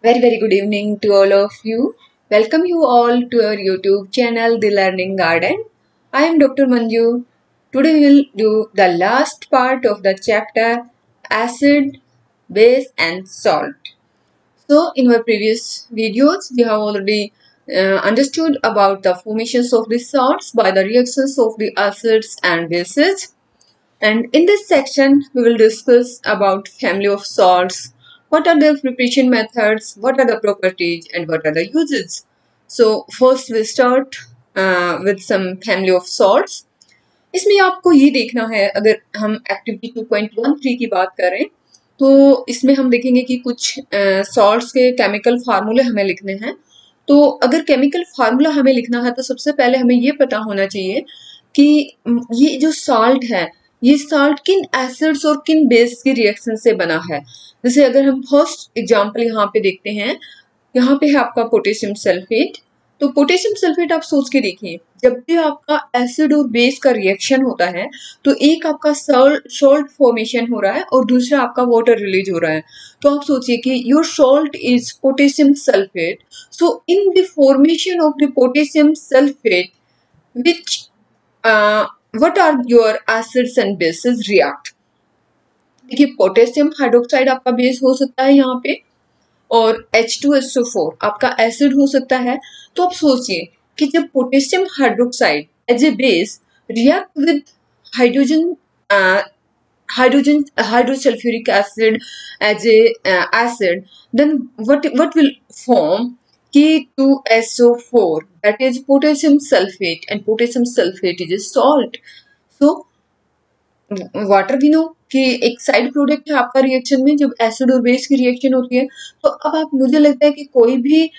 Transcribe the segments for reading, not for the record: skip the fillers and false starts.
Very good evening to all of you. Welcome you all to our YouTube channel The Learning Garden. I am Dr. Manju. Today we will do the last part of the chapter acid, base and salt. So in our previous videos we have already understood about the formations of the salts by the reactions of the acids and bases. And in this section, we will discuss about family of salts, what are the preparation methods, what are the properties and what are the uses. So first we start with some family of salts. इसमें आपको ये देखना है, अगर हम activity 2.13 की बात करें तो इसमें हम देखेंगे कि कुछ सॉल्ट्स के केमिकल फार्मूले हमें लिखने हैं। तो अगर केमिकल फार्मूला हमें लिखना है तो सबसे पहले हमें ये पता होना चाहिए कि ये जो साल्ट है ये साल्ट किन एसिड्स और किन बेस की रिएक्शन से बना है। जैसे अगर हम फर्स्ट एग्जांपल यहाँ पे देखते हैं, यहाँ पे है आपका पोटेशियम सल्फेट। तो पोटेशियम सल्फेट आप सोच के देखिए, जब भी आपका एसिड और बेस का रिएक्शन होता है तो एक आपका सॉल्ट फॉर्मेशन हो रहा है और दूसरा आपका वाटर रिलीज हो रहा है। तो आप सोचिए कि your salt is potassium sulphate, so in the formation of the potassium sulphate which what are your acids and bases react। देखिए पोटेशियम हाइड्रोक्साइड आपका बेस हो सकता है यहाँ पे और H2SO4 आपका एसिड हो सकता है। तो आप सोचिए कि जब potassium hydroxide as a base react with hydrogen hydrosulphuric acid as a acid, then what will form K2SO4, that is potassium sulfate, and potassium sulfate is a salt. So water भी no कि एक side product है आपका reaction में जब acid और base की reaction होती है। तो अब आप मुझे लगता है कि कोई भी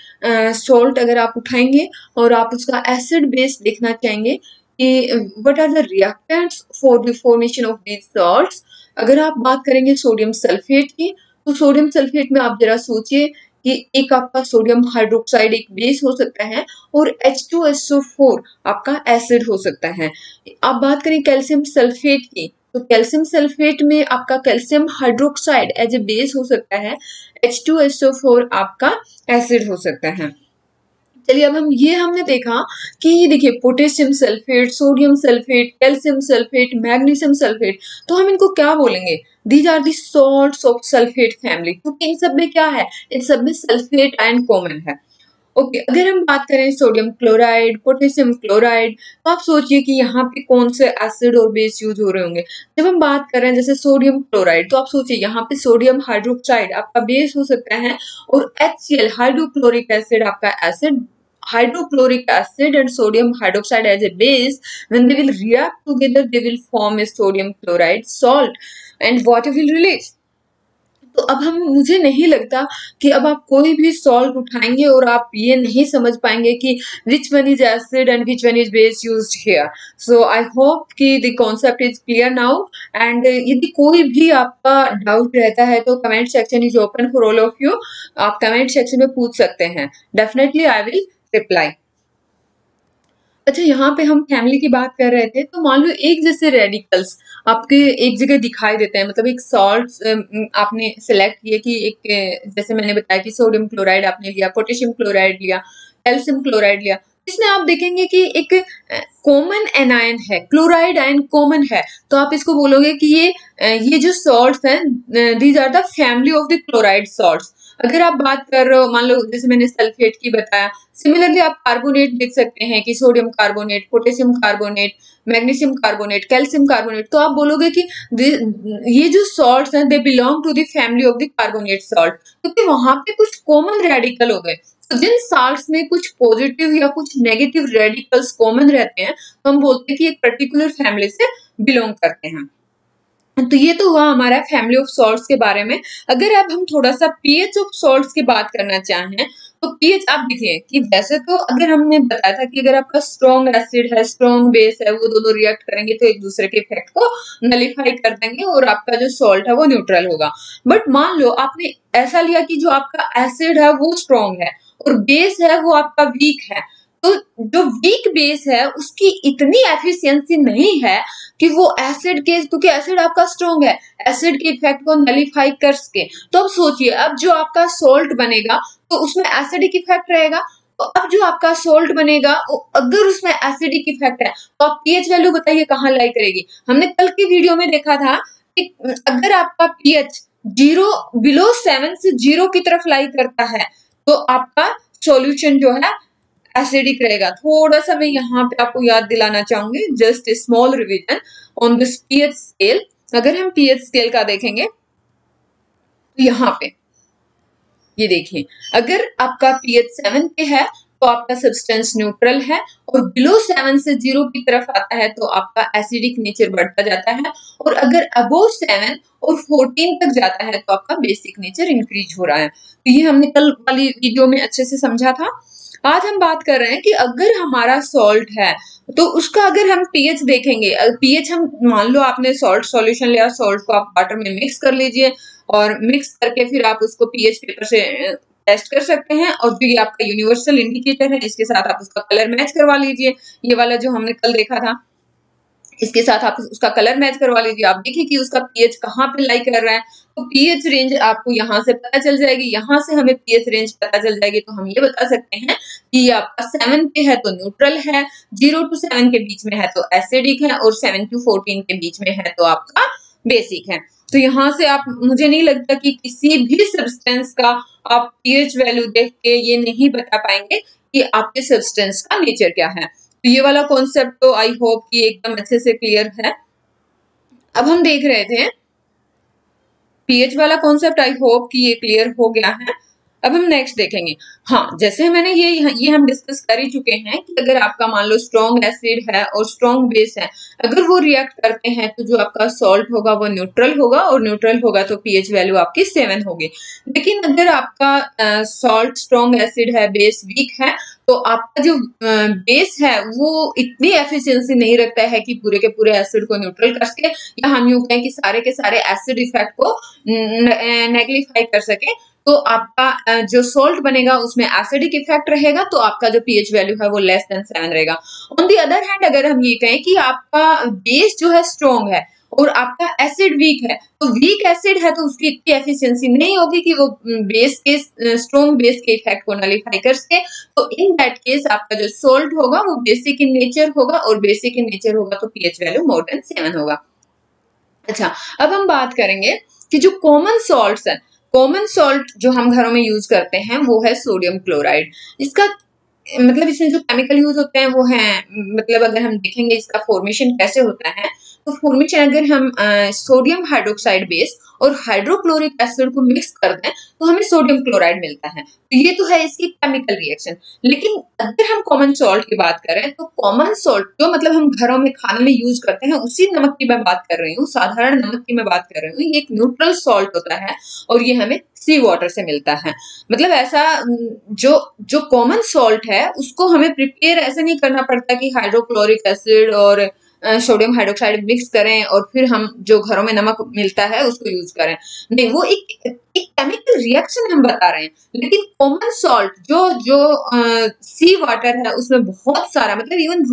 सॉल्ट अगर आप उठाएंगे और आप उसका एसिड बेस देखना चाहेंगे कि what are the reactants for the formation of these salts. अगर आप बात करेंगे सोडियम सल्फेट की, तो सोडियम सल्फेट में आप जरा सोचिए कि एक आपका सोडियम हाइड्रोक्साइड एक बेस हो सकता है और H2SO4 आपका एसिड हो सकता है। आप बात करें कैल्शियम सल्फेट की, तो कैल्शियम सल्फेट में आपका calcium hydroxide as a base हो सकता है, H2SO4 आपका एसिड हो सकता है। चलिए अब हमने देखा कि देखिए potassium sulphate, sodium sulphate, calcium sulphate, magnesium sulphate, तो हम इनको क्या बोलेंगे? These are the salts of sulphate family, क्योंकि इन सब में क्या है, इन सब में सल्फेट आयन कॉमन है। ओके, अगर हम बात करें सोडियम क्लोराइड, पोटेशियम क्लोराइड, तो आप सोचिए कि यहाँ पे कौन से एसिड और बेस यूज हो रहे होंगे। जब हम बात करें जैसे सोडियम क्लोराइड, तो आप सोचिए यहाँ पे सोडियम हाइड्रोक्साइड आपका बेस हो सकता है और HCl हाइड्रोक्लोरिक एसिड आपका acid. Hydrochloric acid and sodium hydroxide as a base, when they will react together, they will form a sodium chloride salt and water will release। तो अब मुझे नहीं लगता कि अब आप कोई भी सॉल्ट उठाएंगे और आप ये नहीं समझ पाएंगे कि which one is acid and which one is base used here. So I hope कि the concept is clear now. And यदि कोई भी आपका डाउट रहता है तो comment section is open for all of you. आप कमेंट सेक्शन में पूछ सकते हैं, डेफिनेटली आई विल रिप्लाई। अच्छा, यहाँ पे हम फैमिली की बात कर रहे थे, तो मान लो एक जैसे रेडिकल्स आपके एक जगह दिखाई देते हैं, मतलब एक सॉल्ट आपने सेलेक्ट किए कि एक जैसे मैंने बताया कि सोडियम क्लोराइड आपने लिया, पोटेशियम क्लोराइड लिया, कैल्शियम क्लोराइड लिया, इसमें आप देखेंगे कि एक कॉमन एनायन है, क्लोराइड आयन कॉमन है। तो आप इसको बोलोगे कि ये जो सॉल्ट्स हैं these are the family of the chloride salts. अगर आप बात कर रहे हो, मान लो जैसे मैंने सल्फेट की बताया, सिमिलरली आप कार्बोनेट देख सकते हैं कि sodium carbonate, potassium carbonate, magnesium carbonate, calcium carbonate. तो आप बोलोगे कि ये जो सॉल्ट्स हैं they belong to the family of the carbonate salt, क्योंकि वहां पे कुछ कॉमन रेडिकल हो गए। तो जिन सॉल्ट्स में कुछ पॉजिटिव या कुछ नेगेटिव रेडिकल्स कॉमन रहते हैं तो हम बोलते हैं कि एक पर्टिकुलर फैमिली से बिलोंग करते हैं। तो ये तो हुआ हमारा फैमिली ऑफ सॉल्ट्स के बारे में। अगर अब हम थोड़ा सा पीएच ऑफ सॉल्ट्स की बात करना चाहें तो पीएच आप देखिए कि वैसे तो अगर हमने बताया था कि अगर आपका स्ट्रॉन्ग एसिड है, स्ट्रॉन्ग बेस है, वो दोनों रिएक्ट करेंगे तो एक दूसरे के इफेक्ट को नलीफाई कर देंगे और आपका जो सॉल्ट है वो न्यूट्रल होगा। बट मान लो आपने ऐसा लिया कि जो आपका एसिड है वो स्ट्रॉन्ग है और बेस है वो आपका वीक है, तो जो वीक बेस है उसकी इतनी एफिशिएंसी नहीं है कि वो एसिड के, क्योंकि एसिड आपका स्ट्रॉन्ग है, एसिड के इफेक्ट को नलीफाई कर सके। तो अब सोचिए, अब जो आपका सोल्ट बनेगा तो उसमें एसिडिक इफेक्ट रहेगा। तो अब जो आपका सोल्ट बनेगा अगर उसमें एसिडिक इफेक्ट है तो आप पीएच वैल्यू बताइए कहाँ लाई करेगी। हमने कल की वीडियो में देखा था कि अगर आपका पीएच 0 बिलो 7 से 0 की तरफ लाई करता है तो आपका सॉल्यूशन जो है एसिडिक रहेगा। थोड़ा सा मैं यहाँ पे आपको याद दिलाना चाहूंगी, just small revision on this pH scale. अगर हम पीएच स्केल का देखेंगे तो यहाँ पे ये देखिए, अगर आपका पीएच 7 पे है तो आपका सब्सटेंस न्यूट्रल है, और बिलो 7 से 0 की तरफ आता है तो आपका एसिडिक नेचर बढ़ता जाता है, और अगर अबोव 7 और 14 तक जाता है तो आपका बेसिक नेचर इंक्रीज हो रहा है। तो ये हमने कल वाली वीडियो में अच्छे से समझा था। आज हम बात कर रहे हैं कि अगर हमारा सॉल्ट है तो उसका अगर हम पीएच देखेंगे, पीएच हम मान लो आपने सॉल्ट सॉल्यूशन लिया, सॉल्ट को आप वाटर में मिक्स कर लीजिए और मिक्स करके फिर आप उसको पीएच पेपर से टेस्ट कर सकते हैं, और जो ये आपका यूनिवर्सल इंडिकेटर है इसके साथ आप उसका कलर मैच करवा लीजिए। ये वाला जो हमने कल देखा था इसके साथ आप उसका कलर मैच करवा लीजिए, आप देखिए कि उसका पीएच कहाँ पे लाई कर रहा है। तो पीएच रेंज आपको यहाँ से पता चल जाएगी, यहाँ से हमें पीएच रेंज पता चल जाएगी तो हम ये बता सकते हैं कि ये आपका 7 पे है तो न्यूट्रल है, 0 to 7 के बीच में है तो एसिडिक है, और 7 to 14 के बीच में है तो आपका बेसिक है। तो यहाँ से आप, मुझे नहीं लगता कि किसी भी सब्सटेंस का आप पीएच वैल्यू देख के ये नहीं बता पाएंगे कि आपके सब्सटेंस का नेचर क्या है। तो ये वाला कॉन्सेप्ट तो आई होप कि एकदम अच्छे से क्लियर है। अब हम देख रहे थे पीएच वाला कॉन्सेप्ट, आई होप कि ये क्लियर हो गया है। अब हम नेक्स्ट देखेंगे। हाँ, जैसे मैंने ये हम डिस्कस कर ही चुके हैं कि अगर आपका मान लो स्ट्रॉन्ग एसिड है और स्ट्रॉन्ग बेस है, अगर वो रिएक्ट करते हैं तो जो आपका सॉल्ट होगा वो न्यूट्रल होगा, और न्यूट्रल होगा तो पीएच वैल्यू आपकी 7 होगी। लेकिन अगर आपका सॉल्ट स्ट्रॉन्ग एसिड है, बेस वीक है, तो आपका जो बेस है वो इतनी एफिशिएंसी नहीं रखता है कि पूरे के पूरे एसिड को न्यूट्रल कर सके, या हम यूं कहें कि सारे के सारे एसिड इफेक्ट को नेगलिफाई कर सके। तो आपका जो सोल्ट बनेगा उसमें एसिडिक इफेक्ट रहेगा, तो आपका जो पीएच वैल्यू है वो लेस देन 7 रहेगा। ऑन दी अदर हैंड अगर हम ये कहें कि आपका बेस जो है स्ट्रॉन्ग है और आपका एसिड वीक है, तो वीक एसिड है तो उसकी इतनी एफिशिएंसी नहीं होगी कि वो बेस के स्ट्रॉन्ग बेस के इफेक्ट को नलीफाई कर सके। तो इन दैट केस आपका जो सोल्ट होगा वो बेसिक इन नेचर होगा, और बेसिक इन नेचर होगा तो पीएच वैल्यू मोर देन 7 होगा। अच्छा, अब हम बात करेंगे कि जो कॉमन सॉल्ट्स है, कॉमन सॉल्ट जो हम घरों में यूज करते हैं वो है सोडियम क्लोराइड। इसका मतलब इसमें जो केमिकल यूज होते हैं वो है, मतलब अगर हम देखेंगे इसका फॉर्मेशन कैसे होता है, तो फॉर्मेशन अगर हम सोडियम हाइड्रोक्साइड बेस और हाइड्रोक्लोरिक एसिड को मिक्स कर दें तो हमें सोडियम क्लोराइड मिलता है। तो ये तो है इसकी केमिकल रिएक्शन। लेकिन अगर हम कॉमन सॉल्ट की बात करें तो कॉमन सॉल्ट जो मतलब हम घरों में खाने में यूज करते हैं उसी नमक की मैं बात कर रही हूँ, साधारण नमक की मैं बात कर रही हूँ। ये एक न्यूट्रल सॉल्ट होता है और ये हमें सी वाटर से मिलता है। मतलब ऐसा जो जो कॉमन सॉल्ट है उसको हमें प्रिपेयर ऐसे नहीं करना पड़ता कि हाइड्रोक्लोरिक एसिड और सोडियम हाइड्रोक्साइड मिक्स करें और फिर हम जो घरों में नमक मिलता है उसको यूज करें। नहीं, वो एक केमिकल रिएक्शन हम बता रहे हैं। लेकिन कॉमन सॉल्ट जो जो सी वाटर है उसमें बहुत सारा, मतलब इवन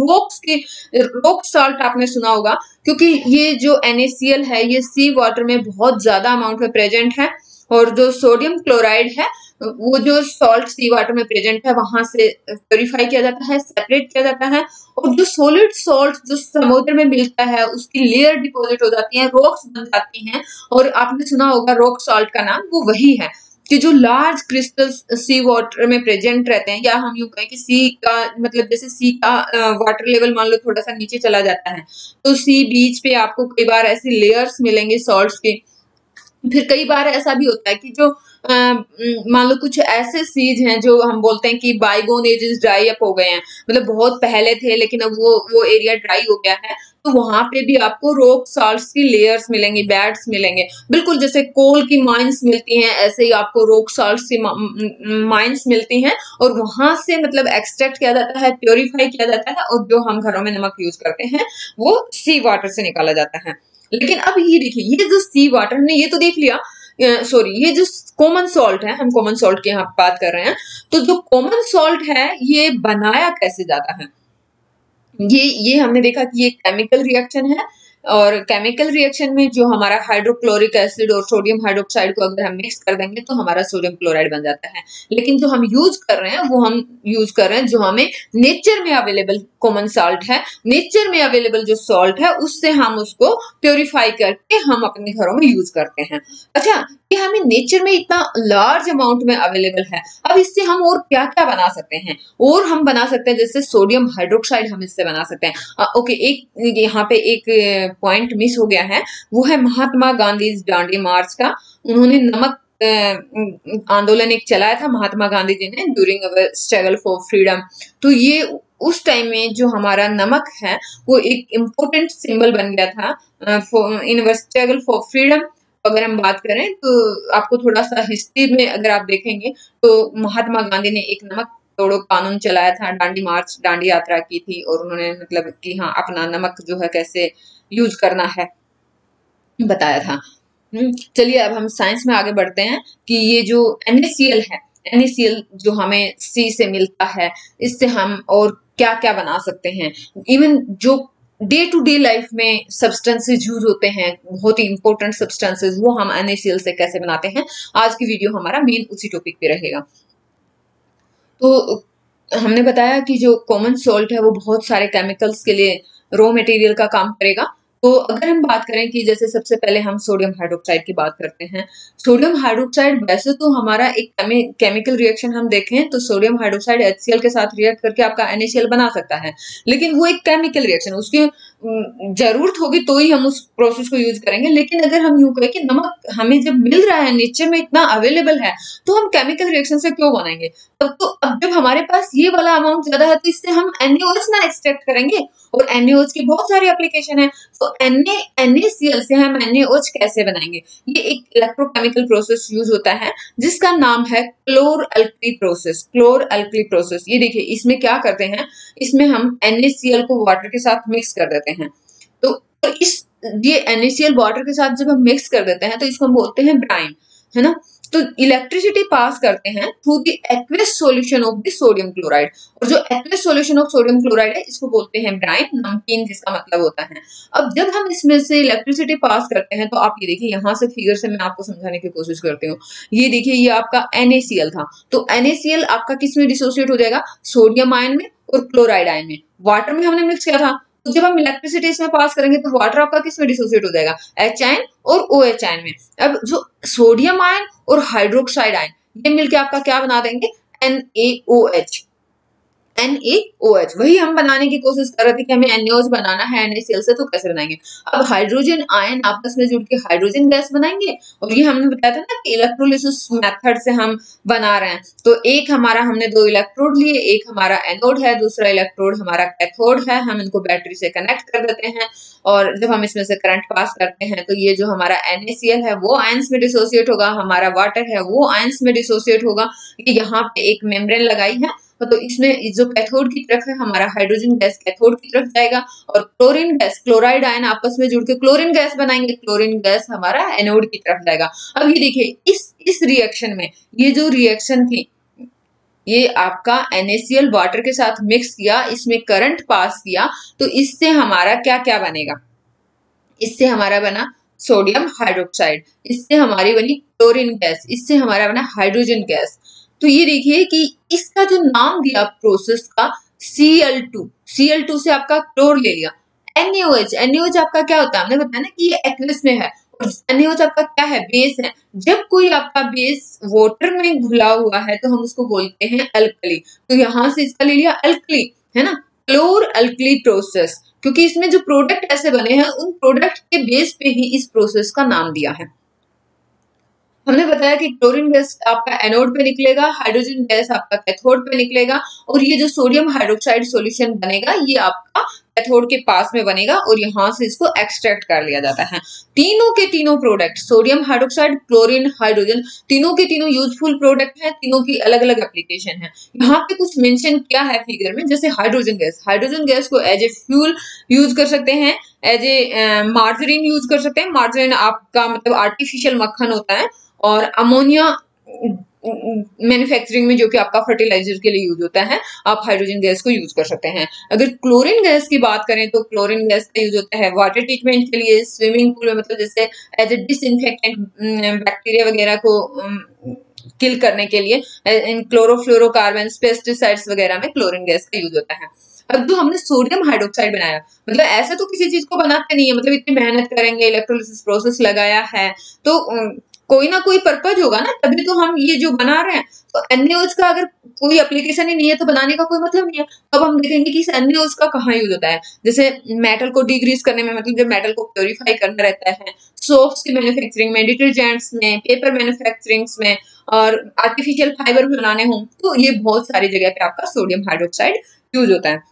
रॉक सॉल्ट आपने सुना होगा, क्योंकि ये जो NaCl है ये सी वाटर में बहुत ज्यादा अमाउंट में प्रेजेंट है, और जो सोडियम क्लोराइड है वो जो सॉल्ट सी वाटर में प्रेजेंट है वहां से प्योरीफाई किया जाता है, सेपरेट किया जाता है, और जो सॉलिड सॉल्ट जो समुद्र में मिलता है उसकी लेयर डिपॉजिट हो जाती है, रॉक्स बन जाती हैं। और आपने सुना होगा रॉक सॉल्ट का नाम, वो वही है कि जो लार्ज क्रिस्टल्स सी वाटर में प्रेजेंट रहते हैं, या हम यूं कहें कि सी का मतलब जैसे सी का वाटर लेवल मान लो थोड़ा सा नीचे चला जाता है तो सी बीच पे आपको कई बार ऐसी लेयर्स मिलेंगे सॉल्ट्स के। फिर कई बार ऐसा भी होता है कि जो मान लो कुछ ऐसे सीज हैं जो हम बोलते हैं कि बाइगोन एजेस ड्राई अप हो गए हैं, मतलब बहुत पहले थे लेकिन अब वो एरिया ड्राई हो गया है, तो वहां पे भी आपको रॉक सॉल्ट्स की लेयर्स मिलेंगी, बेड्स मिलेंगे। बिल्कुल जैसे कोल की माइंस मिलती हैं ऐसे ही आपको रॉक सॉल्ट्स की माइंस मिलती हैं, और वहां से मतलब एक्सट्रैक्ट किया जाता है, प्योरीफाई किया जाता है, और जो हम घरों में नमक यूज करते हैं वो सी वाटर से निकाला जाता है। लेकिन अब ये देखिए, ये जो सी वाटर ने ये तो देख लिया सॉरी, ये जो कॉमन सॉल्ट है, हम कॉमन सॉल्ट की यहाँ बात कर रहे हैं, तो जो कॉमन सॉल्ट है ये बनाया कैसे जाता है, ये हमने देखा कि ये केमिकल रिएक्शन है, और केमिकल रिएक्शन में जो हमारा हाइड्रोक्लोरिक एसिड और सोडियम हाइड्रोक्साइड को अगर हम मिक्स कर देंगे तो हमारा सोडियम क्लोराइड बन जाता है। लेकिन जो हम यूज कर रहे हैं वो हम यूज कर रहे हैं जो हमें नेचर में अवेलेबल कॉमन सॉल्ट है, नेचर में अवेलेबल जो सॉल्ट है उससे हम उसको प्योरीफाई करके हम अपने घरों में यूज करते हैं। अच्छा, ये हमें नेचर में इतना लार्ज अमाउंट में अवेलेबल है, अब इससे हम और क्या क्या बना सकते हैं, और हम बना सकते हैं जैसे सोडियम हाइड्रोक्साइड हम इससे बना सकते हैं। ओके, एक यहाँ पे एक पॉइंट मिस हो गया है, वो है महात्मा गांधी दांडी मार्च का। उन्होंने नमक आंदोलन एक चलाया था महात्मा गांधी जी ने during our struggle for freedom. तो ये उस टाइम में जो हमारा नमक है वो एक इम्पोर्टेंट सिंबल बन गया था इन अवर स्ट्रगल फॉर फ्रीडम। अगर हम बात करें तो आपको थोड़ा सा हिस्ट्री में अगर आप देखेंगे तो महात्मा गांधी ने एक नमक तोड़ो कानून चलाया था, दांडी मार्च, दांडी यात्रा की थी, और उन्होंने मतलब कि हाँ अपना नमक जो है कैसे यूज करना है बताया था। चलिए अब हम साइंस में आगे बढ़ते हैं कि ये जो NaCl है, NaCl जो हमें सी से मिलता है, इससे हम और क्या क्या बना सकते हैं। इवन जो डे टू डे लाइफ में सब्सटेंसेज यूज होते हैं, बहुत ही इंपॉर्टेंट सब्सटेंसेज, वो हम NaCl से कैसे बनाते हैं, आज की वीडियो हमारा मेन उसी टॉपिक पे रहेगा। तो हमने बताया कि जो कॉमन सॉल्ट है वो बहुत सारे केमिकल्स के लिए रॉ मटेरियल का काम करेगा। तो अगर हम बात करें कि जैसे सबसे पहले हम सोडियम हाइड्रोक्साइड की बात करते हैं। सोडियम हाइड्रोक्साइड वैसे तो हमारा एक केमिकल रिएक्शन हम देखें तो सोडियम हाइड्रोक्साइड HCl के साथ रिएक्ट करके आपका NaCl बना सकता है, लेकिन वो एक केमिकल रिएक्शन, उसकी जरूरत होगी तो ही हम उस प्रोसेस को यूज करेंगे। लेकिन अगर हम यूं कहें कि नमक हमें जब मिल रहा है, नेचर में इतना अवेलेबल है, तो हम केमिकल रिएक्शन से क्यों बनाएंगे। तब तो अब जब हमारे पास ये वाला अमाउंट ज्यादा है तो इससे हम NaOH ना एक्सट्रैक्ट करेंगे, और NaOH की बहुत सारी एप्लीकेशन है। तो NaCl से हम NaOH कैसे बनाएंगे, ये एक इलेक्ट्रोकेमिकल प्रोसेस यूज होता है जिसका नाम है क्लोर अल्कली प्रोसेस। क्लोर अल्कली प्रोसेस, ये देखिए इसमें क्या करते हैं, इसमें हम NaCl को वाटर के साथ मिक्स कर देते हैं। तो इस ये NaCl वाटर के साथ जब हम मिक्स कर देते हैं तो इसको हम बोलते हैं ब्राइन, है ना। तो इलेक्ट्रिसिटी पास करते हैं through the aqueous solution of the sodium chloride, और जो aqueous solution of sodium chloride है इसको बोलते हैं ब्राइन, नमकीन जिसका मतलब होता है। अब जब हम इसमें से इलेक्ट्रिसिटी पास करते हैं तो आप ये देखिए, यहाँ से फिगर से मैं आपको समझाने की कोशिश करती हूँ। ये देखिए, ये आपका NaCl था, तो NaCl आपका किस में डिसोसिएट हो जाएगा, सोडियम आयन में और क्लोराइड आयन में। वाटर में हमने मिक्स किया था, तो जब हम इलेक्ट्रिसिटी इसमें पास करेंगे तो वाटर आपका किस में डिसोसिएट हो जाएगा, H आयन और OH आयन में। अब जो सोडियम आयन और हाइड्रोक्साइड आयन ये मिलके आपका क्या बना देंगे, NaOH। NaOH वही हम बनाने की कोशिश कर रहे थे कि हमें NaOH बनाना है NaCl से, तो कैसे बनाएंगे। अब हाइड्रोजन आयन आपस में जुड़ के हाइड्रोजन गैस बनाएंगे, और ये हमने बताया था ना कि इलेक्ट्रोलिसिस मेथड से हम बना रहे हैं। तो एक हमारा हमने दो इलेक्ट्रोड लिए, एक हमारा एनोड है, दूसरा इलेक्ट्रोड हमारा कैथोड है, हम इनको बैटरी से कनेक्ट कर देते हैं, और जब हम इसमें से करंट पास करते हैं तो ये जो हमारा NaCl है वो आयंस में डिसोसिएट होगा, हमारा वाटर है वो आयंस में डिसोसिएट होगा। ये यहाँ पे एक मेम्ब्रेन लगाई है, तो इसमें जो कैथोड की तरफ है हमारा हाइड्रोजन गैस कैथोड की तरफ जाएगा, और क्लोरीन गैस, क्लोराइड आयन आपस में जुड़ के क्लोरीन गैस बनाएंगे, क्लोरीन गैस हमारा एनोड की तरफ जाएगा। अब ये देखिए इस रिएक्शन में, ये जो रिएक्शन थी, ये आपका NaCl वाटर के साथ मिक्स किया, इसमें करंट पास किया, तो इससे हमारा क्या क्या बनेगा, इससे हमारा बना सोडियम हाइड्रोक्साइड, इससे हमारी बनी क्लोरीन गैस, इससे हमारा बना हाइड्रोजन गैस। तो ये देखिए कि इसका जो नाम दिया प्रोसेस का Cl2 से आपका क्लोर ले लिया। NaOH आपका क्या होता है, हमने बताया ना कि ये एक्वस में है, और NaOH आपका क्या है, बेस है। जब कोई आपका बेस वाटर में घुला हुआ है तो हम उसको बोलते हैं अल्कली, तो यहां से इसका ले लिया अल्कली, है ना, क्लोर अल्कली प्रोसेस, क्योंकि इसमें जो प्रोडक्ट ऐसे बने हैं उन प्रोडक्ट के बेस पे ही इस प्रोसेस का नाम दिया है। हमने बताया कि क्लोरीन गैस आपका एनोड पे निकलेगा, हाइड्रोजन गैस आपका कैथोड पे निकलेगा, और ये जो सोडियम हाइड्रोक्साइड सॉल्यूशन बनेगा ये आपका कैथोड के पास में बनेगा, और यहाँ से इसको एक्सट्रैक्ट कर लिया जाता है। तीनों के तीनों product, sodium hydroxide, chlorine, hydrogen, तीनों के तीनों यूजफुल प्रोडक्ट हैं, तीनों की अलग अलग एप्लीकेशन है। यहाँ पे कुछ मेंशन किया है फिगर में, जैसे हाइड्रोजन गैस को एज ए फ्यूल यूज कर सकते हैं, एज ए मार्जरीन यूज कर सकते हैं। मार्जरीन आपका मतलब आर्टिफिशियल मक्खन होता है, और अमोनिया मैन्युफैक्चरिंग में जो कि आपका फर्टिलाइजर के लिए यूज होता है, आप हाइड्रोजन गैस को यूज कर सकते हैं। अगर क्लोरीन गैस की बात करें तो क्लोरीन गैस का यूज होता है वाटर ट्रीटमेंट के लिए, स्विमिंग पूल में, मतलब जैसे एज ए डिसइंफेक्टेंट बैक्टीरिया वगैरह को किल करने के लिए, इन क्लोरोफ्लोरोकार्बन पेस्टिसाइड्स वगैरह में क्लोरीन गैस का यूज होता है। अब जो हमने सोडियम हाइड्रोक्साइड बनाया, मतलब ऐसा तो किसी चीज को बनाते नहीं है, मतलब इतनी मेहनत करेंगे, इलेक्ट्रोलिसिस प्रोसेस लगाया है, तो कोई ना कोई पर्पज होगा ना, तभी तो हम ये जो बना रहे हैं। तो NaOH का अगर कोई एप्लीकेशन ही नहीं है तो बनाने का कोई मतलब नहीं है। तो अब हम देखेंगे कि इस NaOH का कहाँ यूज होता है। जैसे मेटल को डिग्रीज करने में, मतलब जब मेटल को प्योरीफाई करना रहता है, सोप्स की मैन्युफैक्चरिंग में, डिटर्जेंट्स में, पेपर मैन्युफैक्चरिंग में, और आर्टिफिशियल फाइबर बनाने हों, तो ये बहुत सारी जगह पे आपका सोडियम हाइड्रोक्साइड यूज होता है।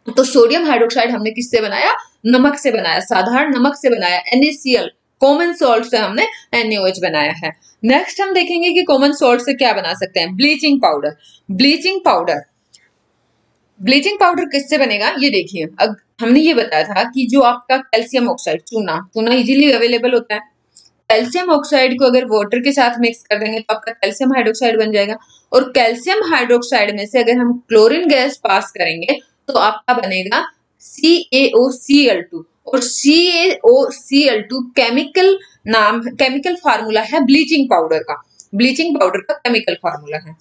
तो सोडियम हाइड्रोक्साइड हमने किससे बनाया? नमक से बनाया, साधारण नमक से बनाया, NaCl कॉमन सॉल्ट से हमने NaOH बनाया है। नेक्स्ट हम देखेंगे कि कॉमन सॉल्ट से क्या बना सकते हैं। Bleaching powder. Bleaching powder, bleaching powder किससे बनेगा ये देखिए। अब हमने ये बताया था कि जो आपका कैल्शियम ऑक्साइड, चूना, चूना इजीली अवेलेबल होता है। कैल्शियम ऑक्साइड को अगर वाटर के साथ मिक्स कर देंगे तो आपका कैल्शियम हाइड्रोक्साइड बन जाएगा। और कैल्शियम हाइड्रोक्साइड में से अगर हम क्लोरीन गैस पास करेंगे तो आपका बनेगा CaOCl2। और CaOCl2 केमिकल फार्मूला है ब्लीचिंग पाउडर का। ब्लीचिंग पाउडर का केमिकल फार्मूला है।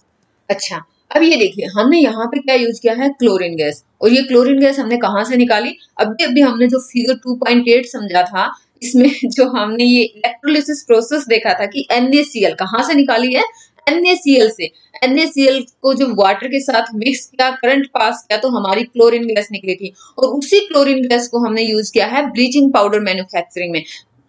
अच्छा, अब ये देखिए हमने यहाँ पे क्या यूज किया है? Chlorine gas. और ये क्लोरीन गैस हमने कहाँ से निकाली? अभी अभी हमने जो फिगर 2.8 समझा था, इसमें जो हमने ये इलेक्ट्रोलिसिस प्रोसेस देखा था कि NaCl कहाँ से निकाली है? NaCl से। NaCl को जब वाटर के साथ मिक्स किया, करंट पास किया, तो हमारी क्लोरीन गैस निकली थी। और उसी क्लोरीन गैस को हमने यूज किया है ब्लीचिंग पाउडर मैन्युफैक्चरिंग में,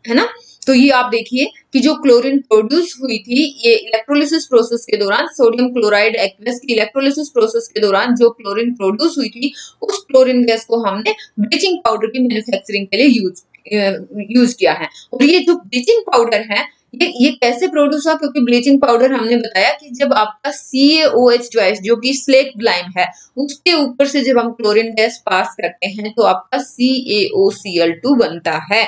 है ना। तो ये आप देखिए कि जो क्लोरीन प्रोड्यूस हुई थी, ये इलेक्ट्रोलिसिस प्रोसेस के दौरान, सोडियम क्लोराइड एक्वस की इलेक्ट्रोलिसिस प्रोसेस के दौरान जो क्लोरीन प्रोड्यूस हुई थी, उस क्लोरीन गैस को हमने ब्लीचिंग पाउडर की मैन्युफैक्चरिंग के लिए यूज किया है। और ये जो ब्लीचिंग पाउडर है, ये कैसे प्रोड्यूस हुआ? क्योंकि ब्लीचिंग पाउडर हमने बताया कि जब आपका CaOH जो है, जो कि स्लेक्ट लाइम है, उसके ऊपर से जब हम क्लोरीन गैस पास करते हैं तो आपका CaOCl2 बनता है।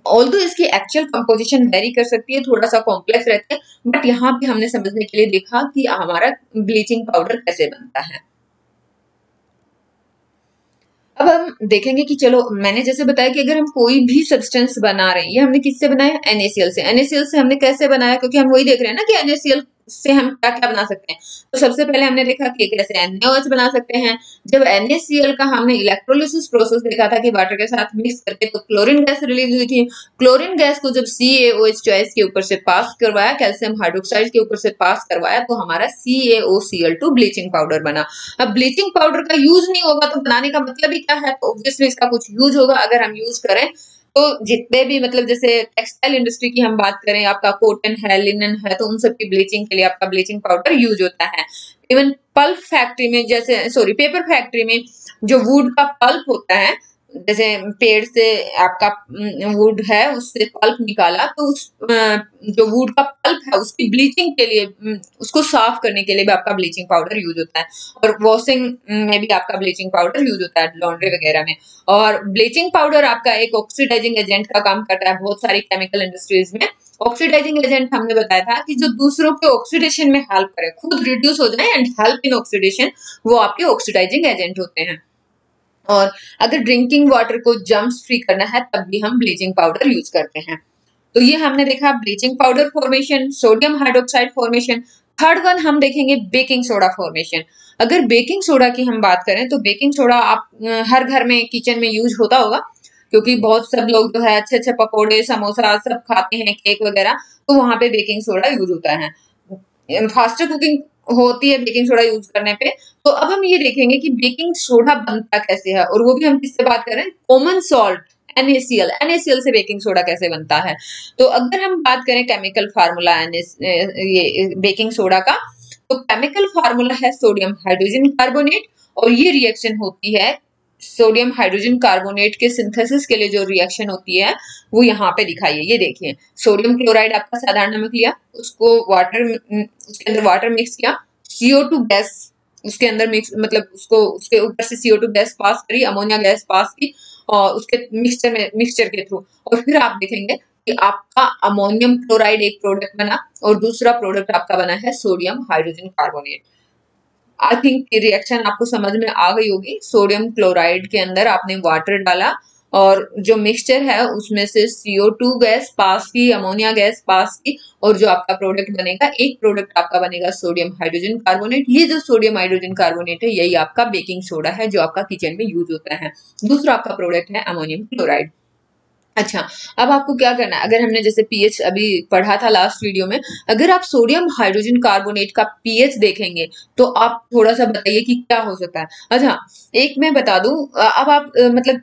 ऑल्दो इसकी एक्चुअल कंपोजिशन वेरी कर सकती है, थोड़ा सा कॉम्प्लेक्स रहता है, बट यहाँ पे हमने समझने के लिए देखा कि हमारा ब्लीचिंग पाउडर कैसे बनता है। अब हम देखेंगे कि चलो, मैंने जैसे बताया कि अगर हम कोई भी सब्सटेंस बना रहे हैं, ये हमने किससे बनाया? NaCl से। NaCl से हमने कैसे बनाया? क्योंकि हम वही देख रहे हैं ना कि NaCl से हम क्या क्या बना सकते हैं। तो सबसे पहले हमने देखा कि कैसे NaOH बना सकते हैं। जब NaCl का हमने इलेक्ट्रोलिसिस प्रोसेस देखा था कि वाटर के साथ मिक्स करके तो क्लोरीन गैस रिलीज हुई थी। क्लोरीन गैस को जब CaOH चॉइस के ऊपर से पास करवाया, कैल्शियम हाइड्रोक्साइड के ऊपर से पास करवाया, तो हमारा CaOCl2 ब्लीचिंग पाउडर बना। अब ब्लीचिंग पाउडर का यूज नहीं होगा तो बनाने का मतलब ही क्या है? तो ऑब्वियसली इसका कुछ यूज होगा। अगर हम यूज करें तो जितने भी, मतलब जैसे टेक्सटाइल इंडस्ट्री की हम बात करें, आपका कॉटन है, लिनन है, तो उन सब की ब्लीचिंग के लिए आपका ब्लीचिंग पाउडर यूज होता है। इवन पल्प फैक्ट्री में, जैसे पेपर फैक्ट्री में जो वुड का पल्प होता है, जैसे पेड़ से आपका वुड है, उससे पल्प निकाला, तो उस जो वुड का पल्प है उसकी ब्लीचिंग के लिए, उसको साफ करने के लिए भी आपका ब्लीचिंग पाउडर यूज होता है। और वॉशिंग में भी आपका ब्लीचिंग पाउडर यूज होता है, लॉन्ड्री वगैरह में। और ब्लीचिंग पाउडर आपका एक ऑक्सीडाइजिंग एजेंट का काम करता है बहुत सारी केमिकल इंडस्ट्रीज में। ऑक्सीडाइजिंग एजेंट हमने बताया था कि जो दूसरों के ऑक्सीडेशन में हेल्प करे, खुद रिड्यूस हो जाए एंड हेल्प इन ऑक्सीडेशन, वो आपके ऑक्सीडाइजिंग एजेंट होते हैं। और अगर ड्रिंकिंग वाटर को जर्म्स फ्री करना है तब भी हम ब्लीचिंग पाउडर यूज करते हैं। तो ये हमने देखा bleaching powder formation, sodium hydroxide formation. Third one हम देखेंगे बेकिंग सोडा फॉर्मेशन। अगर बेकिंग सोडा की हम बात करें तो बेकिंग सोडा आप हर घर में, किचन में यूज होता होगा, क्योंकि बहुत सब लोग जो है अच्छे अच्छे पकोड़े, समोसा सब खाते हैं, केक वगैरह, तो वहां पे बेकिंग सोडा यूज होता है। फास्टर कुकिंग होती है बेकिंग सोडा यूज करने पे। तो अब हम ये देखेंगे कि बेकिंग सोडा बनता कैसे है, और वो भी हम किससे बात कर रहे हैं? कॉमन सॉल्ट NaCl से बेकिंग सोडा कैसे बनता है। तो अगर हम बात करें केमिकल फार्मूला ये बेकिंग सोडा का, तो केमिकल फार्मूला है सोडियम हाइड्रोजन कार्बोनेट। और ये रिएक्शन होती है, सोडियम हाइड्रोजन कार्बोनेट के सिंथेसिस के लिए जो रिएक्शन होती है वो यहाँ पे दिखाई है। ये देखिए, सोडियम क्लोराइड आपका साधारण नमक लिया, उसको उसके अंदर वाटर मिक्स किया, CO2 गैस उसके अंदर मिक्स, मतलब उसको उसके ऊपर से CO2 गैस पास करी, अमोनिया गैस पास की, और उसके मिक्सचर के थ्रू। और फिर आप देखेंगे कि आपका अमोनियम क्लोराइड एक प्रोडक्ट बना और दूसरा प्रोडक्ट आपका बना है sodium hydrogen carbonate. I think reaction आपको समझ में आ गई होगी। सोडियम क्लोराइड के अंदर आपने वाटर डाला और जो मिक्सचर है उसमें से CO2 गैस पास की, अमोनिया गैस पास की, और जो आपका प्रोडक्ट बनेगा, एक प्रोडक्ट आपका बनेगा सोडियम हाइड्रोजन कार्बोनेट। ये जो सोडियम हाइड्रोजन कार्बोनेट है यही आपका बेकिंग सोडा है जो आपका किचन में यूज होता है। दूसरा आपका प्रोडक्ट है अमोनियम क्लोराइड। अच्छा, अब आपको क्या करना है, अगर हमने जैसे पीएच अभी पढ़ा था लास्ट वीडियो में, अगर आप सोडियम हाइड्रोजन कार्बोनेट का पीएच देखेंगे तो आप थोड़ा सा बताइए कि क्या हो सकता है। अच्छा, एक मैं बता दूं, अब आप मतलब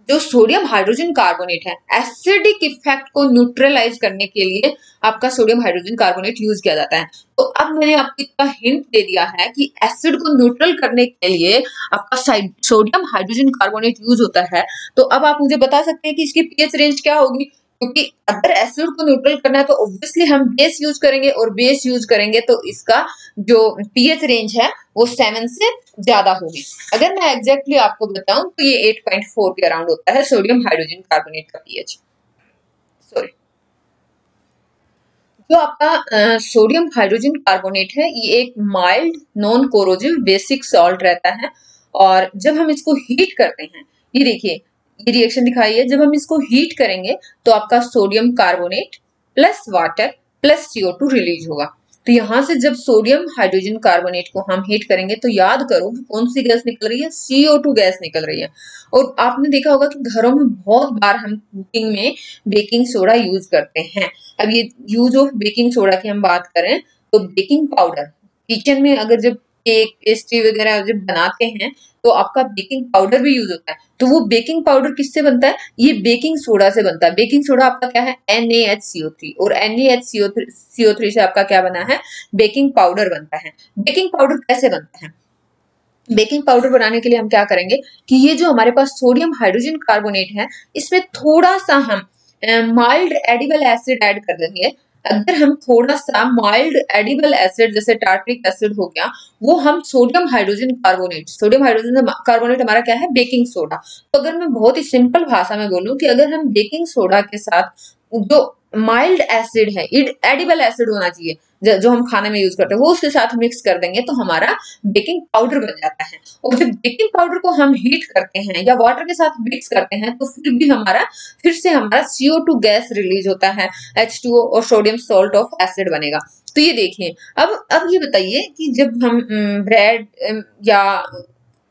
जो सोडियम हाइड्रोजन कार्बोनेट है, एसिडिक इफेक्ट को न्यूट्रलाइज करने के लिए आपका सोडियम हाइड्रोजन कार्बोनेट यूज किया जाता है। तो अब मैंने आपको इतना हिंट दे दिया है कि एसिड को न्यूट्रल करने के लिए आपका सोडियम हाइड्रोजन कार्बोनेट यूज होता है। तो अब आप मुझे बता सकते हैं कि इसकी पीएच रेंज क्या होगी, क्योंकि अगर एसिड को न्यूट्रल करना है तो ऑब्वियसली हम बेस यूज करेंगे, और बेस यूज करेंगे तो इसका जो पीएच रेंज है वो 7 से ज्यादा होगी। अगर मैं एग्जैक्टली आपको बताऊं तो ये 8.4 के अराउंड होता है सोडियम हाइड्रोजन कार्बोनेट का पीएच। सॉरी, जो आपका सोडियम हाइड्रोजन कार्बोनेट है ये एक mild non corrosive basic salt रहता है, और जब हम इसको हीट करते हैं, ये देखिए ये रिएक्शन दिखाई है, जब हम इसको हीट करेंगे तो आपका sodium carbonate plus water plus CO2 release होगा। तो यहां से जब सोडियम हाइड्रोजन कार्बोनेट को हम हीट करेंगे तो याद करो कि कौन सी गैस निकल रही है, CO2 गैस निकल रही है। और आपने देखा होगा कि घरों में बहुत बार हम कुकिंग में बेकिंग सोडा यूज करते हैं। अब ये यूज ऑफ बेकिंग सोडा की हम बात करें तो बेकिंग पाउडर किचन में अगर जब केक पेस्ट्री वगैरह जब बनाते हैं तो आपका बेकिंग पाउडर भी यूज होता है। तो वो बेकिंग पाउडर किससे बनता है, ये बेकिंग सोडा से बनता है। बेकिंग सोडा आपका क्या है, NaHCO3, और NaHCO3 से आपका क्या बना है, बेकिंग पाउडर बनता है। बेकिंग पाउडर कैसे बनता है, बेकिंग पाउडर बनाने के लिए हम क्या करेंगे कि ये जो हमारे पास सोडियम हाइड्रोजन कार्बोनेट है इसमें थोड़ा सा हम माइल्ड एडिबल एसिड ऐड कर देंगे। अगर हम थोड़ा सा माइल्ड एडिबल एसिड जैसे टार्ट्रिक एसिड हो गया, वो हम सोडियम हाइड्रोजन कार्बोनेट हमारा क्या है, बेकिंग सोडा। तो अगर मैं बहुत ही सिंपल भाषा में बोलूं कि अगर हम बेकिंग सोडा के साथ जो माइल्ड एसिड है, एडिबल एसिड होना चाहिए जो हम खाने में यूज करते हैं, वो उसके साथ मिक्स कर देंगे तो हमारा बेकिंग पाउडर बन जाता है। और जब बेकिंग पाउडर को हम हीट करते हैं या वाटर के साथ मिक्स करते हैं तो फिर से हमारा CO2 गैस रिलीज होता है, H2O और सोडियम सॉल्ट ऑफ एसिड बनेगा। तो ये देखिए, अब ये बताइए कि जब हम ब्रेड या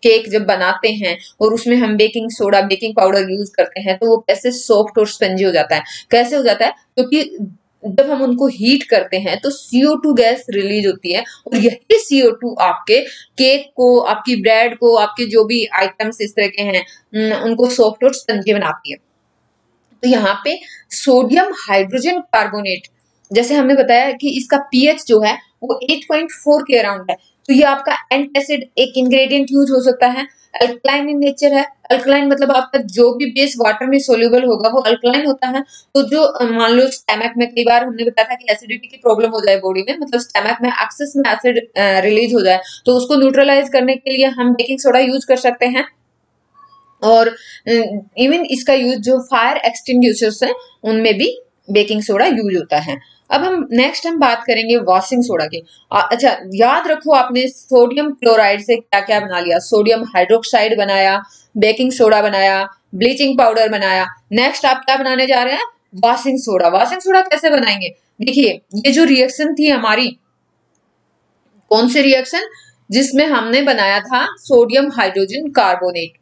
केक जब बनाते हैं और उसमें हम baking soda baking powder use करते हैं तो वो कैसे सॉफ्ट और स्पंजी हो जाता है, कैसे हो जाता है, क्योंकि जब हम उनको हीट करते हैं तो CO2 गैस रिलीज होती है, और यही CO2 आपके केक को, आपकी ब्रेड को, आपके जो भी आइटम्स इस तरह के हैं उनको सॉफ्ट और स्पंजी बनाती है। तो यहाँ पे सोडियम हाइड्रोजन कार्बोनेट, जैसे हमने बताया कि इसका पीएच जो है वो 8.4 के अराउंड है। तो ये आपका एंटासिड एक इंग्रेडिएंट यूज हो सकता है। अल्कलाइन इन नेचर है, अल्कलाइन मतलब आपका जो भी बेस वाटर में सोल्यूबल होगा वो अल्कलाइन होता है। तो जो मान लो स्टमक में, कई बार हमने बताया था कि एसिडिटी की प्रॉब्लम हो जाए बॉडी में, मतलब स्टमक में एक्सेस में एसिड रिलीज हो जाए, तो उसको न्यूट्रलाइज करने के लिए हम बेकिंग सोडा यूज कर सकते हैं। और इवन इसका यूज जो फायर एक्सटिंग्विशर्स हैं उनमें भी बेकिंग सोडा यूज होता है। अब हम बात करेंगे वॉशिंग सोडा की। अच्छा, याद रखो आपने सोडियम क्लोराइड से क्या क्या बना लिया, सोडियम हाइड्रोक्साइड बनाया, बेकिंग सोडा बनाया, ब्लीचिंग पाउडर बनाया। नेक्स्ट आप क्या बनाने जा रहे हैं, वॉशिंग सोडा। वॉशिंग सोडा कैसे बनाएंगे, देखिए ये जो रिएक्शन थी हमारी, कौन सी रिएक्शन, जिसमें हमने बनाया था sodium hydrogen carbonate,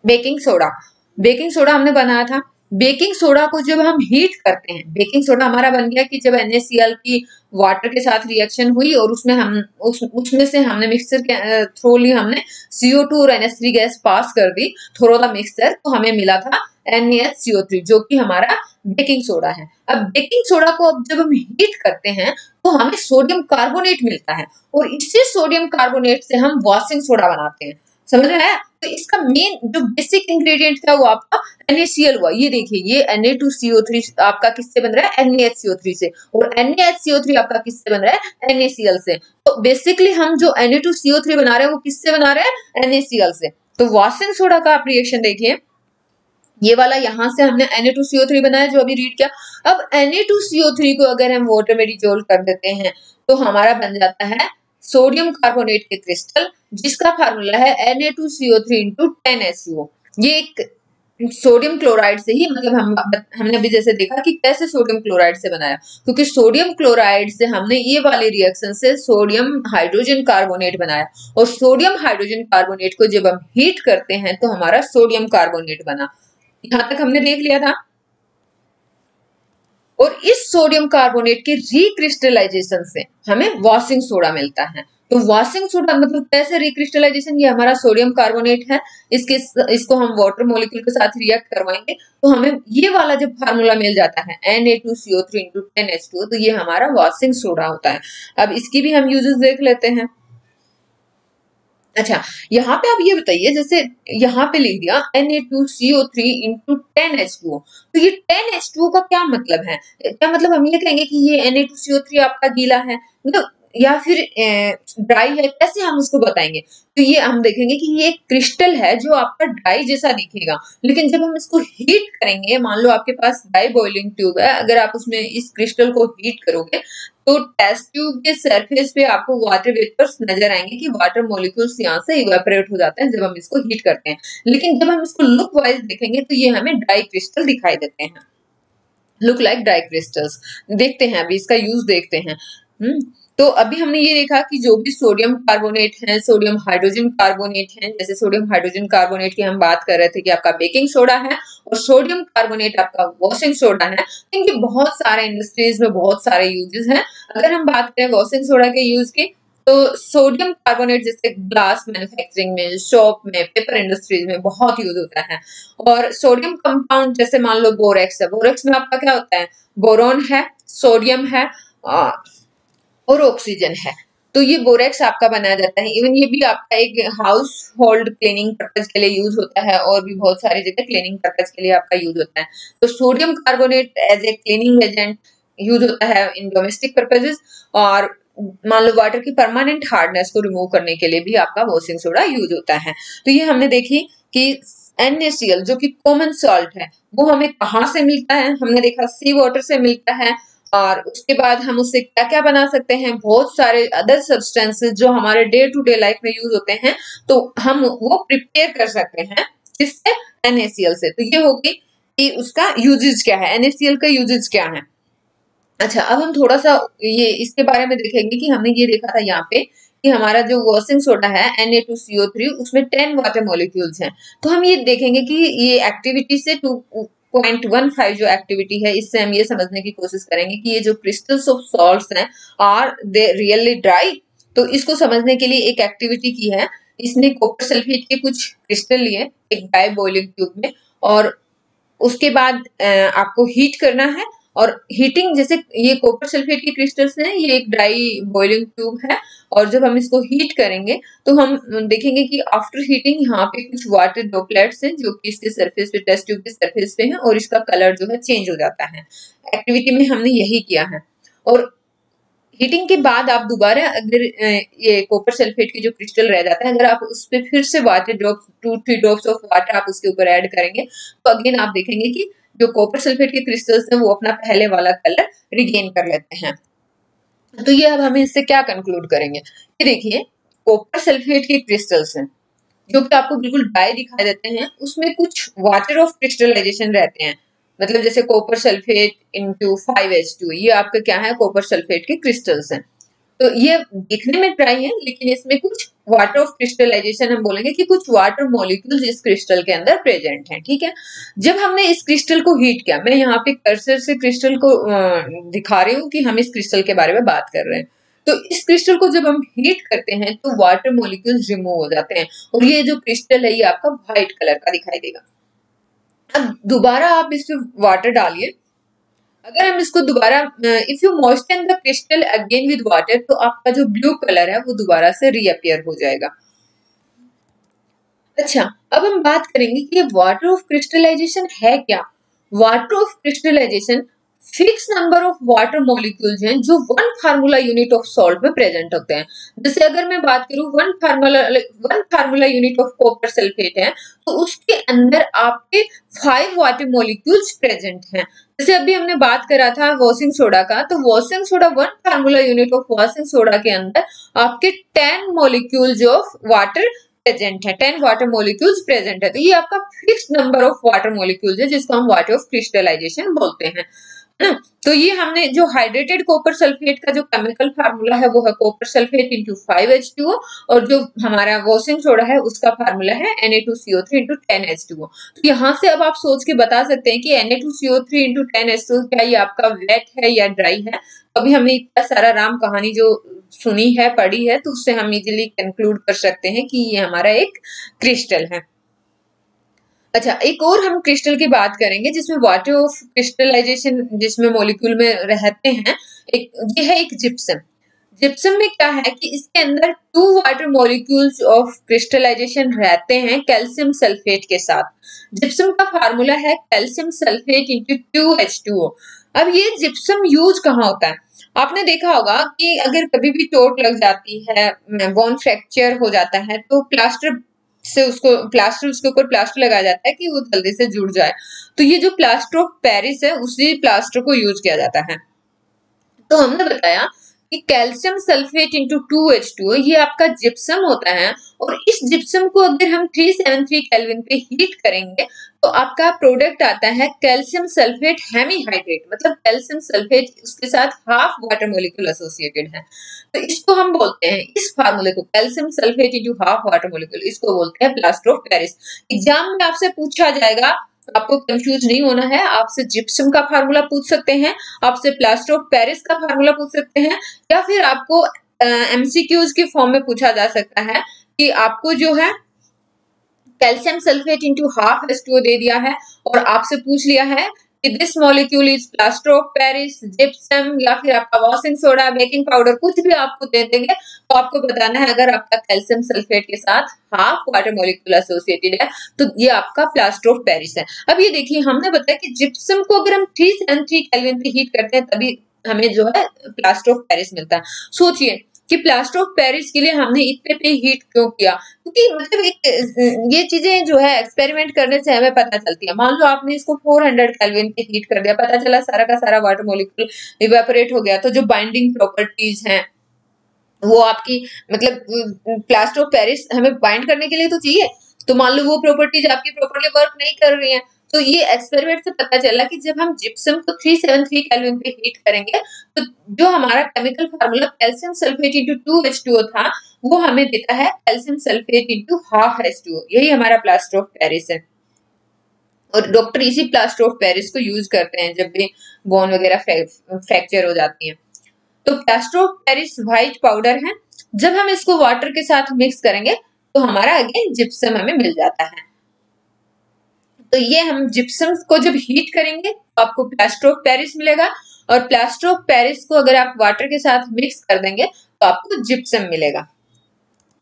baking soda, baking soda हमने बनाया था। बेकिंग सोडा को जब हम हीट करते हैं, बेकिंग सोडा हमारा बन गया कि जब NaCl की वाटर के साथ रिएक्शन हुई और उसमें से हमने मिक्सचर के थ्रू हमने CO2 और NH3 गैस पास कर दी थ्रू द मिक्सचर, तो हमें मिला था NaCO3 जो कि हमारा बेकिंग सोडा है। अब बेकिंग सोडा को अब जब हम हीट करते हैं तो हमें सोडियम कार्बोनेट मिलता है, और इसी सोडियम कार्बोनेट से हम वॉशिंग सोडा बनाते हैं। समझ में आया? तो इसका मेन जो बेसिक इंग्रेडिएंट था वो आपका NaCl हुआ। ये देखिए ये Na2CO3 आपका किससे बन रहा है, NaHCO3 से, और NaHCO3 आपका किससे बन रहा है, NaCl से। तो बेसिकली हम जो Na2CO3 बना रहे हैं वो किससे बना रहे हैं, NaCl से। तो वॉशिंग सोडा का आप रिएक्शन देखिए, ये वाला यहाँ से हमने Na2CO3 बनाया जो अभी रीड किया। अब Na2CO3 को अगर हम वाटर में डिसॉल्व कर देते हैं तो हमारा बन जाता है सोडियम कार्बोनेट के क्रिस्टल, जिसका फार्मूला है Na2CO3 इंटू 10HCO। ये एक सोडियम क्लोराइड से ही, मतलब हमने अभी जैसे देखा कि कैसे सोडियम क्लोराइड से बनाया, क्योंकि सोडियम क्लोराइड से हमने ये वाले रिएक्शन से सोडियम हाइड्रोजन कार्बोनेट बनाया, और सोडियम हाइड्रोजन कार्बोनेट को जब हम हीट करते हैं तो हमारा सोडियम कार्बोनेट बना। यहां तक हमने देख लिया था। और इस सोडियम कार्बोनेट के रिक्रिस्टलाइजेशन से हमें वॉशिंग सोडा मिलता है। तो वॉशिंग सोडा मतलब कैसे रिक्रिस्टलाइजेशन, ये हमारा सोडियम कार्बोनेट है, इसको हम वाटर मॉलिक्यूल के साथ रिएक्ट करवाएंगे तो हमें ये वाला जब फार्मूला मिल जाता है Na2CO3 इंटू 10H2O, तो ये हमारा वॉशिंग सोडा होता है। अब इसकी भी हम यूजेस देख लेते हैं। अच्छा, यहाँ पे आप ये बताइए, जैसे यहाँ पे लिख दिया Na2CO3 इंटू 10H2O, तो ये 10H2O का क्या मतलब है? क्या मतलब हम ये कहेंगे कि ये Na2CO3 आपका गीला है, मतलब या फिर ड्राई है, कैसे हम उसको बताएंगे? तो ये हम देखेंगे कि ये क्रिस्टल है जो आपका ड्राई जैसा दिखेगा, लेकिन जब हम इसको हीट करेंगे, मान लो आपके पास ड्राई बॉइलिंग ट्यूब है, अगर आप उसमें इस क्रिस्टल को हीट करोगे तो टेस्ट ट्यूब के सरफेस पे आपको वाटर वेपर्स नजर आएंगे कि वाटर मॉलिक्यूल्स यहाँ से इवेपोरेट हो जाते हैं जब हम इसको हीट करते हैं। लेकिन जब हम इसको लुक वाइज देखेंगे तो ये हमें ड्राई क्रिस्टल दिखाई देते हैं, लुक लाइक ड्राई क्रिस्टल्स। देखते हैं अभी इसका यूज देखते हैं। तो अभी हमने ये देखा कि जो भी सोडियम कार्बोनेट है, सोडियम हाइड्रोजन कार्बोनेट है, जैसे सोडियम हाइड्रोजन कार्बोनेट की हम बात कर रहे थे कि आपका बेकिंग सोडा है और सोडियम कार्बोनेट आपका वॉशिंग सोडा है। इनके बहुत सारे इंडस्ट्रीज में बहुत सारे यूजेस हैं। अगर हम बात करें वॉशिंग सोडा के यूज की, तो सोडियम कार्बोनेट जैसे ग्लास मैन्युफैक्चरिंग में, शॉप में, पेपर इंडस्ट्रीज में बहुत यूज होता है। और सोडियम कंपाउंड जैसे मान लो बोरेक्स है, बोरेक्स में आपका क्या होता है, बोरोन है, सोडियम है और ऑक्सीजन है, तो ये बोरेक्स आपका बनाया जाता है। इवन ये भी आपका एक हाउस होल्ड क्लीनिंग पर्पज के लिए यूज होता है, और भी बहुत सारी जगह क्लीनिंग पर्पज के लिए आपका यूज होता है। तो sodium carbonate as a cleaning agent use होता है इन डोमेस्टिक पर्पजेस, और मान लो वाटर की परमानेंट हार्डनेस को रिमूव करने के लिए भी आपका वॉशिंग सोडा यूज होता है। तो ये हमने देखी कि NaCl जो कि कॉमन सॉल्ट है वो हमें कहाँ से मिलता है, हमने देखा सी वाटर से मिलता है। और उसके बाद हम उससे क्या क्या बना सकते हैं, बहुत सारे अदर सब्सटेंसेस जो हमारे डे टू डे लाइफ में यूज होते हैं, तो हम वो प्रिपेयर कर सकते हैं किससे, NaCl से। तो ये होगी कि उसका यूजेज क्या है, NaCl का यूजेज क्या है। अच्छा, अब हम थोड़ा सा ये इसके बारे में देखेंगे कि हमने ये देखा था यहाँ पे कि हमारा जो वॉशिंग सोडा है Na2CO3 उसमें 10 वाटर मॉलिक्यूल्स हैं। तो हम ये देखेंगे कि ये एक्टिविटी से 2.15 जो एक्टिविटी है, इससे हम ये समझने की कोशिश करेंगे कि ये जो क्रिस्टल्स ऑफ सॉल्ट्स हैं आर दे रियली ड्राई। तो इसको समझने के लिए एक एक्टिविटी की है, इसने कॉपर सल्फेट के कुछ क्रिस्टल लिए एक ड्राई बॉइलिंग ट्यूब में, और उसके बाद आपको हीट करना है। और हीटिंग, जैसे ये कॉपर सल्फेट के क्रिस्टल्स हैं, ये एक ड्राई बॉइलिंग ट्यूब है, और जब हम इसको हीट करेंगे तो हम देखेंगे कि आफ्टर हीटिंग यहाँ पे कुछ वाटर ड्रॉपलेट्स हैं जो कि इसके सरफेस पे, टेस्ट ट्यूब के सरफेस पे हैं, और इसका कलर जो है चेंज हो जाता है। एक्टिविटी में हमने यही किया है। और हीटिंग के बाद आप दोबारा अगर ये कॉपर सल्फेट की जो क्रिस्टल रह जाता है, अगर आप उस पर फिर से water drop 2-3 drops of water आप उसके ऊपर ऐड करेंगे तो अगेन आप देखेंगे कि जो कॉपर सल्फेट के क्रिस्टल्स हैं वो अपना पहले वाला कलर रिगेन कर लेते हैं। तो ये अब हमें इससे क्या कंक्लूड करेंगे कि देखिए, कॉपर सल्फेट के क्रिस्टल्स हैं जो कि आपको बिल्कुल ड्राई दिखाई देते हैं, उसमें कुछ वाटर ऑफ क्रिस्टलाइजेशन रहते हैं। मतलब जैसे कॉपर सल्फेट इंटू 5H2, ये आपका क्या है, कॉपर सल्फेट के क्रिस्टल्स हैं। तो ये दिखने में ड्राई है, लेकिन इसमें कुछ वाटर ऑफ क्रिस्टलाइजेशन, हम बोलेंगे कि कुछ वाटर मॉलिक्यूल्स इस क्रिस्टल के अंदर प्रेजेंट हैं। ठीक है, जब हमने इस क्रिस्टल को हीट किया, मैं यहाँ पे कर्सर से क्रिस्टल को दिखा रही हूँ कि हम इस क्रिस्टल के बारे में बात कर रहे हैं। तो इस क्रिस्टल को जब हम हीट करते हैं तो वाटर मॉलिक्यूल्स रिमूव हो जाते हैं, और ये जो क्रिस्टल है ये आपका व्हाइट कलर का दिखाई देगा। अब दोबारा आप इसमें वाटर डालिए, अगर हम इसको दोबारा, if you moisten the crystal again with water, तो आपका जो ब्लू कलर है वो दोबारा से रीअपियर हो जाएगा। अच्छा, अब हम बात करेंगे कि ये वाटर ऑफ क्रिस्टलाइजेशन है क्या। Water of crystallization fix number of water molecules हैं जो 1 फार्मूला यूनिट ऑफ सॉल्ट में प्रेजेंट होते हैं। जैसे अगर मैं बात करूं 1 formula unit of copper sulphate है, तो उसके अंदर आपके 5 वाटर मॉलिक्यूल्स प्रेजेंट हैं। जैसे अभी हमने बात करा था वॉशिंग सोडा का, तो washing soda 1 formula unit of washing soda के अंदर आपके 10 मॉलिक्यूल्स ऑफ वाटर प्रेजेंट है, 10 वाटर मॉलिक्यूल्स प्रेजेंट है। तो ये आपका fix number of water molecules है, जिसको हम वाटर ऑफ क्रिस्टलाइजेशन बोलते हैं, है ना। तो ये हमने जो हाइड्रेटेड कॉपर सल्फेट का जो केमिकल फार्मूला है वो है कॉपर सल्फेट इंटू 5H2O, और जो हमारा वॉशिंग सोडा है उसका फार्मूला है Na2CO3 इंटू 10H2O। तो यहाँ से अब आप सोच के बता सकते हैं कि Na2CO3 इंटू 10H2O क्या ये आपका वेट है या ड्राई है। अभी हमने इतना सारा राम कहानी जो सुनी है, पढ़ी है, तो उससे हम इजीली कंक्लूड कर सकते हैं कि ये हमारा एक क्रिस्टल है। अच्छा, एक और हम क्रिस्टल की बात करेंगे जिसमें वाटर ऑफ क्रिस्टलाइजेशन जिसमें मॉलिक्यूल में रहते हैं, ये है एक जिप्सम। जिप्सम में क्या है कि इसके अंदर 2 वाटर मॉलिक्यूल्स ऑफ क्रिस्टलाइजेशन रहते हैं कैल्शियम सल्फेट के साथ। जिप्सम का फार्मूला है कैल्शियम सल्फेट इंटू 2H2O। अब ये जिप्सम यूज कहाँ होता है? आपने देखा होगा कि अगर कभी भी चोट लग जाती है, बोन फ्रैक्चर हो जाता है, तो प्लास्टर उसके ऊपर प्लास्टर लगाया जाता है कि वो जल्दी से जुड़ जाए। तो ये जो प्लास्टर ऑफ पेरिस है, उसी प्लास्टर को यूज किया जाता है। तो हमने बताया कि कैल्शियम सल्फेट इंटू 2H2O ये आपका जिप्सम होता है, और इस जिप्सम को अगर हम 373 केल्विन पे हीट करेंगे तो आपका प्रोडक्ट आता है कैल्शियम सल्फेट हेमीहाइड्रेट, मतलब कैल्शियम सल्फेट उसके साथ हाफ वाटर मॉलिक्यूल एसोसिएटेड है। तो इसको हम बोलते हैं, इस फार्मूले को calcium sulphate into half water molecule, इसको बोलते हैं प्लास्टर ऑफ पेरिस। एग्जाम में आपसे पूछा जाएगा, आपको कंफ्यूज नहीं होना है, आपसे जिप्सम का फार्मूला पूछ सकते हैं, आपसे प्लास्टर ऑफ पेरिस का फार्मूला पूछ सकते हैं, या फिर आपको एमसीक्यूज के फॉर्म में पूछा जा सकता है कि आपको जो है calcium sulphate into half H2O दे दिया है और आपसे पूछ लिया है कि this molecule is plaster of Paris, gypsum, या फिर आपका वॉशिंग सोडा, बेकिंग पाउडर, कुछ भी आपको दे देंगे तो आपको बताना है अगर आपका कैल्शियम सल्फेट के साथ हाफ वाटर मॉलिक्यूल एसोसिएटेड है तो ये आपका प्लास्टर ऑफ पेरिस है। अब ये देखिए, हमने बताया कि जिप्सम को अगर हम 373 केल्विन पे हीट करते हैं तभी हमें जो है प्लास्टर ऑफ पेरिस मिलता है। सोचिए कि प्लास्टर ऑफ पेरिस के लिए हमने इतने पे हीट क्यों किया, क्योंकि मतलब एक ये चीजें जो है एक्सपेरिमेंट करने से हमें पता चलती है। मान लो आपने इसको 400 केल्विन पे हीट कर दिया, पता चला सारा का सारा वाटर मॉलिक्यूल इवेपोरेट हो गया, तो जो बाइंडिंग प्रॉपर्टीज हैं वो आपकी मतलब प्लास्टर ऑफ पेरिस हमें बाइंड करने के लिए तो चाहिए, तो मान लो वो प्रॉपर्टीज आपकी प्रॉपर्ली वर्क नहीं कर रही हैं। तो ये एक्सपेरिमेंट से पता चला कि जब हम जिप्सम को 373 केल्विन पे हीट करेंगे तो जो हमारा chemical formula calcium sulphate into 2H2O था वो हमें देता है calcium sulphate into half H2O। यही हमारा प्लास्टर ऑफ पेरिस है, और डॉक्टर इसी प्लास्टर ऑफ पेरिस को यूज करते हैं जब भी बोन वगैरह फ्रैक्चर हो जाती है। तो plaster of Paris white powder है, जब हम इसको वाटर के साथ मिक्स करेंगे तो हमारा अगेन जिप्सम हमें मिल जाता है। तो ये हम जिप्सम को जब हीट करेंगे तो आपको प्लास्टर ऑफ पेरिस मिलेगा, और प्लास्टर ऑफ पेरिस को अगर आप वाटर के साथ मिक्स कर देंगे तो आपको जिप्सम मिलेगा।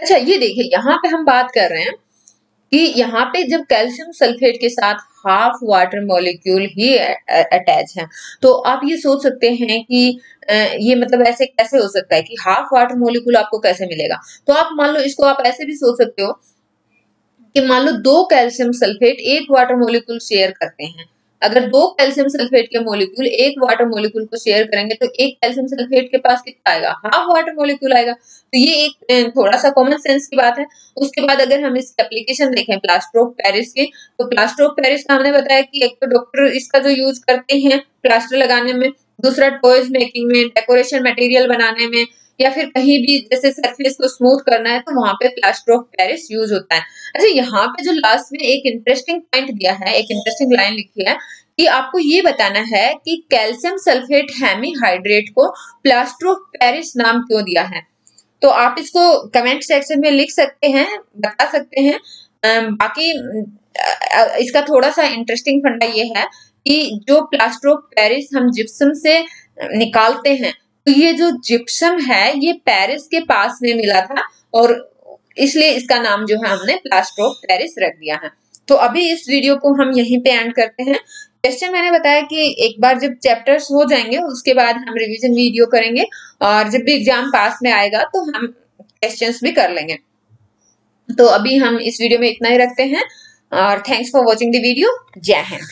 अच्छा, ये देखिए यहाँ पे हम बात कर रहे हैं कि यहाँ पे जब कैल्शियम सल्फेट के साथ हाफ वाटर मॉलिक्यूल ही अटैच है, तो आप ये सोच सकते हैं कि ये मतलब ऐसे कैसे हो सकता है कि हाफ वाटर मॉलिक्यूल आपको कैसे मिलेगा। तो आप मान लो इसको आप ऐसे भी सोच सकते हो कि मान लो 2 कैल्शियम सल्फेट एक वाटर मॉलिक्यूल शेयर करते हैं। अगर 2 कैल्शियम सल्फेट के मॉलिक्यूल एक वाटर मॉलिक्यूल को शेयर करेंगे तो एक कैल्शियम सल्फेट के पास कितना आएगा, हाफ वाटर मॉलिक्यूल आएगा। तो ये एक थोड़ा सा कॉमन सेंस की बात है। उसके बाद अगर हम इसकी एप्लीकेशन देखें प्लास्टर ऑफ पेरिस की, तो प्लास्टर ऑफ पेरिस का हमने बताया कि एक तो डॉक्टर इसका जो यूज करते हैं प्लास्टर लगाने में, दूसरा टॉयज मेकिंग में, डेकोरेशन मटेरियल बनाने में, या फिर कहीं भी जैसे सरफेस को स्मूथ करना है तो वहां पे प्लास्टर ऑफ पेरिस यूज होता है। अच्छा, यहाँ पे जो लास्ट में एक इंटरेस्टिंग पॉइंट दिया है, एक इंटरेस्टिंग लाइन लिखी है कि आपको ये बताना है कि कैल्शियम सल्फेट हेमीहाइड्रेट को प्लास्टर ऑफ पेरिस नाम क्यों दिया है। तो आप इसको कमेंट सेक्शन में लिख सकते हैं, बता सकते हैं। बाकी इसका थोड़ा सा इंटरेस्टिंग फंडा ये है कि जो प्लास्टर ऑफ पेरिस हम जिप्सम से निकालते हैं, तो ये जो जिप्सम है ये पेरिस के पास में मिला था, और इसलिए इसका नाम जो है हमने प्लास्टर ऑफ पेरिस रख दिया है। तो अभी इस वीडियो को हम यहीं पे एंड करते हैं। क्वेश्चन मैंने बताया कि एक बार जब चैप्टर्स हो जाएंगे उसके बाद हम रिवीजन वीडियो करेंगे, और जब भी एग्जाम पास में आएगा तो हम क्वेश्चंस भी कर लेंगे। तो अभी हम इस वीडियो में इतना ही रखते हैं, और thanks for watching the video. जय हिंद।